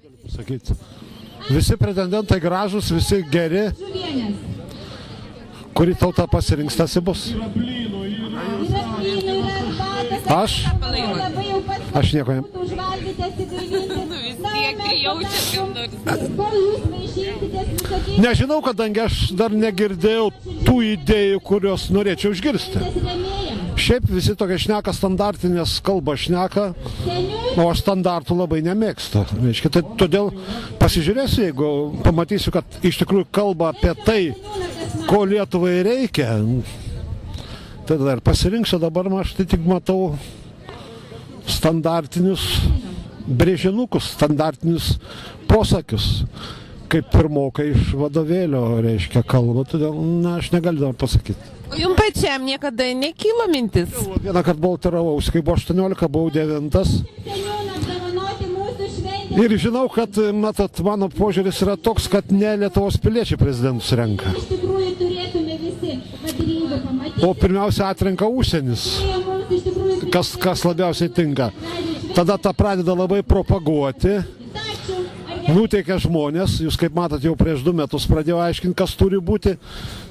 galiu pasakyti. Visi pretendentai gražus, visi geri. Kurį tauta pasirinks, tas ir bus. Aš nieko ne. Nežinau, kadangi aš dar negirdėjau tų idėjų, kurios norėčiau išgirsti. Šiaip visi tokia šneka, standartinės kalbą šneka, o aš standartų labai nemėgstu. Tai todėl pasižiūrėsiu, jeigu pamatysiu, kad iš tikrųjų kalba apie tai, ko Lietuvai reikia, tada ir pasirinksiu. Dabar aš tik matau standartinius brėžinukus, standartinius posakius, kaip pirmokai iš vadovėlio, reiškia, kalba, todėl aš negaliu dar pasakyti. O jums pačiam niekada nekyla mintis? Vieną kartą buvau teravausi, kai buvo 18, buvau 9. Ir žinau, kad, matot, mano požiūris yra toks, kad ne Lietuvos piliečiai prezidentus renka. O pirmiausia atrenka užsienis, kas labiausiai tinka. Tada tą pradeda labai propaguoti, nuteikia žmonės, jūs kaip matot jau prieš 2 metus pradėjau aiškinti, kas turi būti.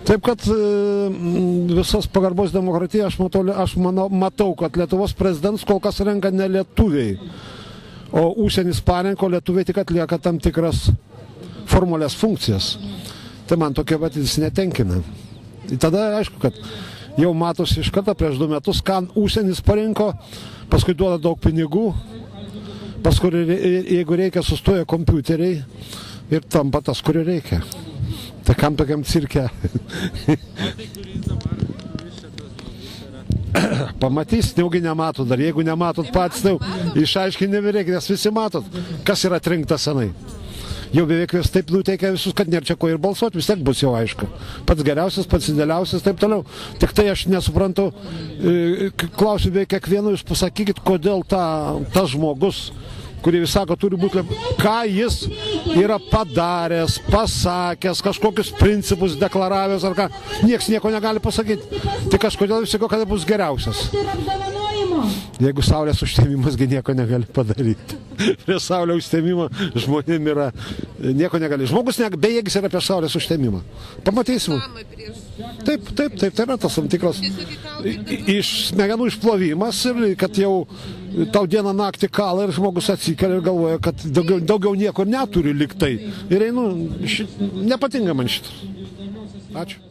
Taip kad visos pagarbos demokratija, aš matau, kad Lietuvos prezidentus kol kas renka ne lietuviai, o užsienis parenka, o lietuviai tik atlieka tam tikras formulės funkcijas. Tai man tokia patys netenkina. Tada aišku, kad jau matosi iš karto prieš 2 metus, ką užsienis parinko, paskui duoda daug pinigų, paskui jeigu reikia sustoja kompiuteriai ir tampa tas, kurį reikia. Tai kam tokiam cirke? Pamatys, neugi nematot dar. Jeigu nematot patys, tai išaiškinti nebereikia, nes visi matot, kas yra atrinkta senai. Jau beveik vis taip nuteikia visus, kad nėra čia ko ir balsuoti, vis tiek bus jau aišku. Pats geriausias, pats idealiausias, taip toliau. Tik tai aš nesuprantu, klausiu beveik kiekvieno, jūs pasakykit, kodėl tas žmogus, kurį vis sako, turi būti, ką jis yra padaręs, pasakęs, kažkokius principus deklaravęs ar ką. Niekas nieko negali pasakyti. Tik kažkodėl vis sako, kad bus geriausias. Jeigu saulės užtemimasgi nieko negali padaryti. Prie saulės užtemimo žmonėm yra, nieko negali. Žmogus bejėgis yra prieš saulės užtemimą. Pamatysim. Taip, tai yra tas tam tikras iš smegenų išplovimas ir kad jau tau dieną naktį kala ir žmogus atsikelia ir galvoja, kad daugiau nieko neturi liktai. Ir einu, nepatinka man šitas. Ačiū.